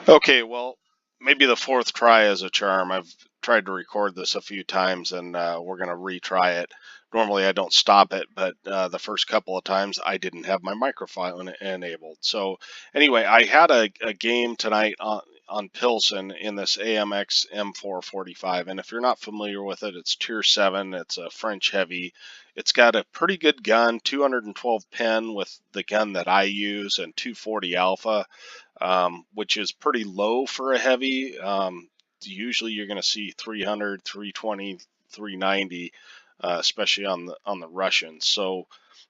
Okay, well, maybe the fourth try is a charm. I've tried to record this a few times, and we're going to retry it. Normally, I don't stop it, but the first couple of times I didn't have my microphone enabled. So, anyway, I had a game tonight on Pilsen in this AMX M4 45, and if you're not familiar with it, it's Tier 7. It's a French heavy. It's got a pretty good gun, 212 pen with the gun that I use, and 240 alpha, which is pretty low for a heavy. Usually you're going to see 300, 320, 390, especially on the Russians. So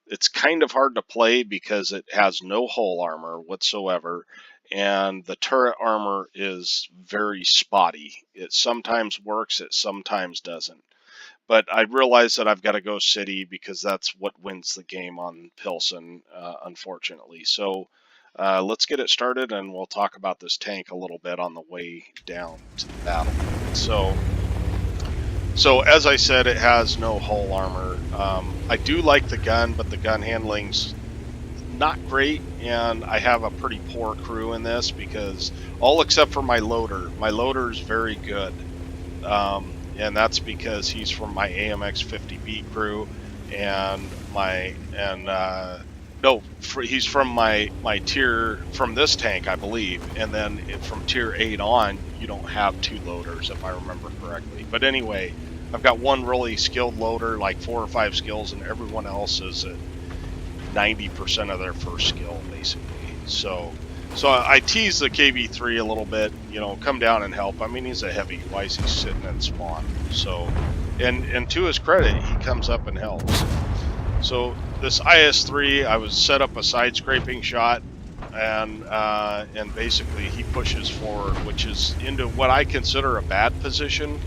it's kind of hard to play because it has no hull armor whatsoever, and the turret armor is very spotty. It sometimes works, it sometimes doesn't. But I realize that I've got to go city because that's what wins the game on Pilsen, unfortunately. So let's get it started, and we'll talk about this tank a little bit on the way down to the battle. So as I said, it has no hull armor. I do like the gun, but the gun handling's not great, and I have a pretty poor crew in this because all except for my loader. My loader is very good. And that's because he's from my AMX 50B crew, and he's from my tier from this tank, I believe, and then from tier 8 on, you don't have two loaders if I remember correctly. But anyway, I've got one really skilled loader, like 4 or 5 skills, and everyone else is at 90% of their first skill, basically. So I tease the KV3 a little bit, come down and help. I mean, he's a heavy. Why is he sitting at spawn? So, and to his credit, he comes up and helps. So this IS-3, I was set up a side scraping shot, and basically he pushes forward, which is into what I consider a bad position,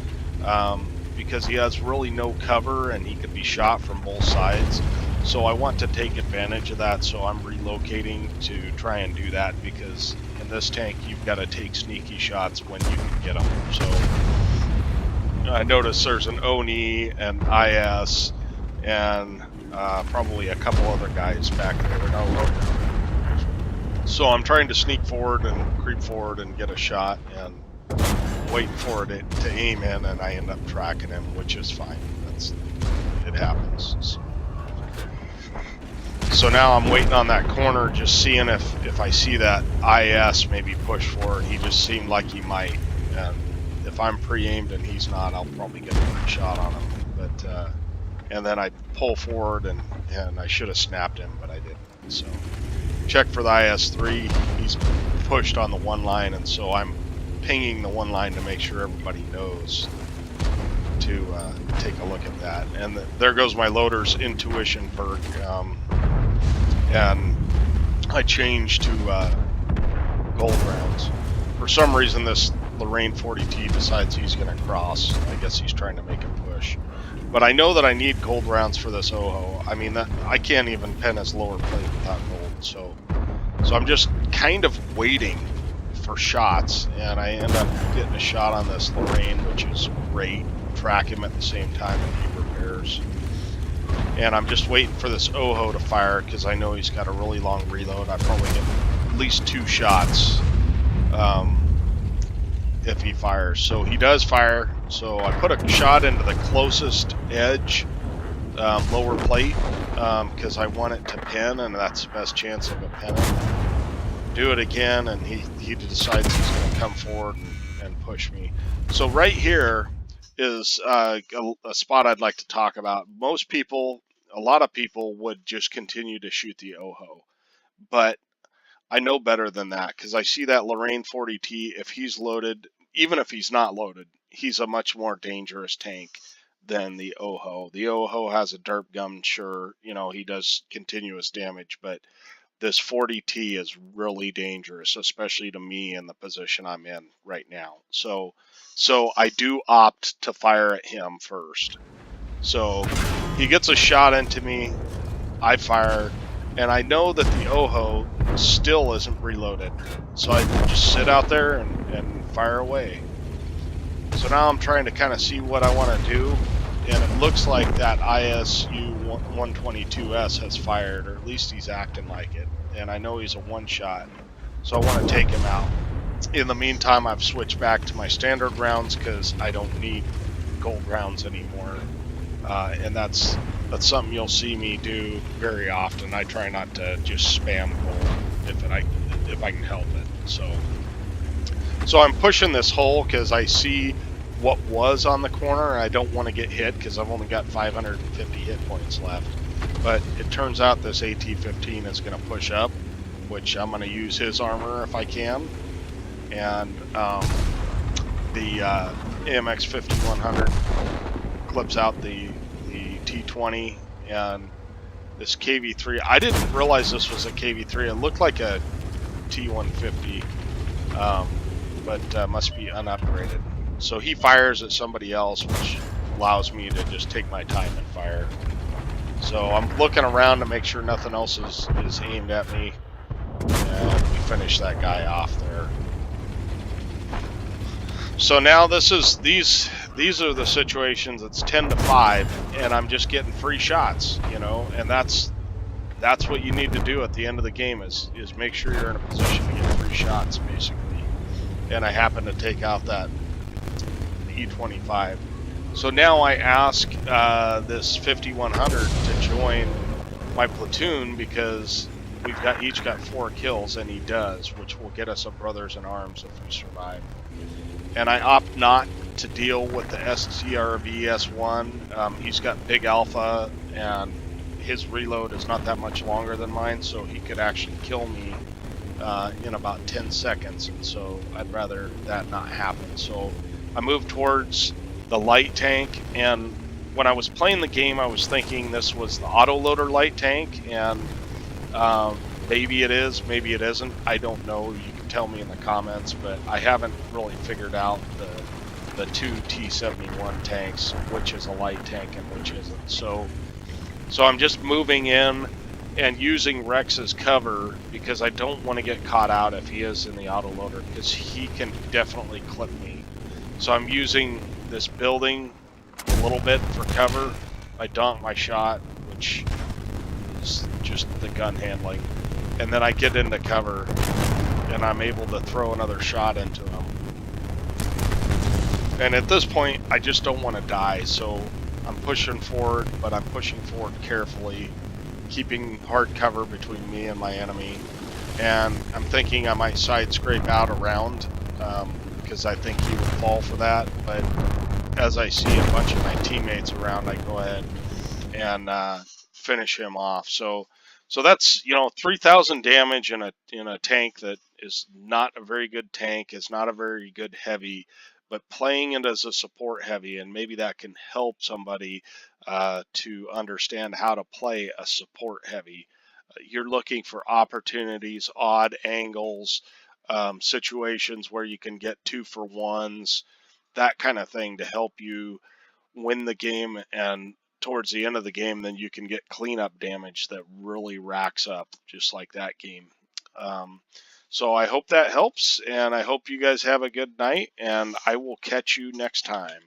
because he has really no cover and he could be shot from both sides. So I want to take advantage of that, so I'm relocating to try and do that, because in this tank you've got to take sneaky shots when you can get them. So I notice there's an ONI and IS and probably a couple other guys back there. So I'm trying to sneak forward and creep forward and get a shot and wait for it to aim in, and I end up tracking him, which is fine. It happens. So now I'm waiting on that corner, just seeing if I see that IS maybe push forward. He just seemed like he might. And if I'm pre-aimed and he's not, I'll probably get a good shot on him. But and then I pull forward, and I should have snapped him, but I didn't. So check for the IS-3. He's pushed on the one line, and so I'm pinging the one line to make sure everybody knows to take a look at that. And there goes my loader's intuition perk. And I changed to gold rounds. For some reason, this Lorraine 40T decides he's going to cross. I guess he's trying to make a push. But I know that I need gold rounds for this OHO. I mean, I can't even pen his lower plate without gold. So I'm just kind of waiting for shots, and I end up getting a shot on this Lorraine, which is great. Track him at the same time, and he repairs. And I'm just waiting for this OHO to fire, because I know he's got a really long reload. I probably get at least 2 shots if he fires. So he does fire. So I put a shot into the closest edge, lower plate, because I want it to pin, and that's the best chance of it pinning. Do it again, and he decides he's going to come forward and push me. So right here is a spot I'd like to talk about. A lot of people would just continue to shoot the OHO, but I know better than that, because I see that Lorraine 40T, if he's loaded, even if he's not loaded, he's a much more dangerous tank than the OHO. The OHO has a derp gun, sure, he does continuous damage, but this 40T is really dangerous, especially to me in the position I'm in right now. So I do opt to fire at him first. So he gets a shot into me, I fire, and I know that the OHO still isn't reloaded. So I just sit out there and fire away. So now I'm trying to kind of see what I want to do, and it looks like that ISU 122S has fired, or at least he's acting like it. And I know he's a one-shot, so I want to take him out. In the meantime, I've switched back to my standard rounds because I don't need gold rounds anymore, and that's something you'll see me do very often. I try not to just spam gold if I can help it. So I'm pushing this hole because I see what was on the corner, and I don't want to get hit because I've only got 550 hit points left. But it turns out this AT-15 is going to push up, which I'm going to use his armor if I can. And the AMX 5100 clips out the T20, and this KV3. I didn't realize this was a KV3. It looked like a T150, but must be unupgraded. So he fires at somebody else, which allows me to just take my time and fire. So I'm looking around to make sure nothing else is aimed at me, and we finish that guy off there. So now these are the situations. It's 10 to 5, and I'm just getting free shots, you know, and that's what you need to do at the end of the game is make sure you're in a position to get free shots, basically. And I happen to take out that E25. So now I ask this 5100 to join my platoon because we've each got 4 kills, and he does, which will get us a brothers in arms if we survive. And I opt not to deal with the STRV S1. He's got big alpha, and his reload is not that much longer than mine, so he could actually kill me in about 10 seconds, and so I'd rather that not happen. So I moved towards the light tank, and when I was playing the game, I was thinking this was the autoloader light tank, and maybe it is, maybe it isn't. I don't know. You can tell me in the comments, but I haven't really figured out the 2 T-71 tanks, which is a light tank and which isn't. So I'm just moving in and using Rex as cover because I don't want to get caught out if he is in the autoloader, because he can definitely clip me. So I'm using this building a little bit for cover. I donk my shot, which is just the gun handling, and then I get into cover and I'm able to throw another shot into him. And at this point, I just don't want to die, so I'm pushing forward, but I'm pushing forward carefully, keeping hard cover between me and my enemy. And I'm thinking I might side scrape out around because I think he would fall for that. But as I see a bunch of my teammates around, I go ahead and finish him off. So that's, you know, 3,000 damage in a tank that is not a very good tank. It's not a very good heavy, but playing it as a support heavy, and maybe that can help somebody to understand how to play a support heavy. You're looking for opportunities, odd angles, situations where you can get 2-for-1s, that kind of thing to help you win the game, and towards the end of the game, then you can get cleanup damage that really racks up, just like that game. So I hope that helps, and I hope you guys have a good night, and I will catch you next time.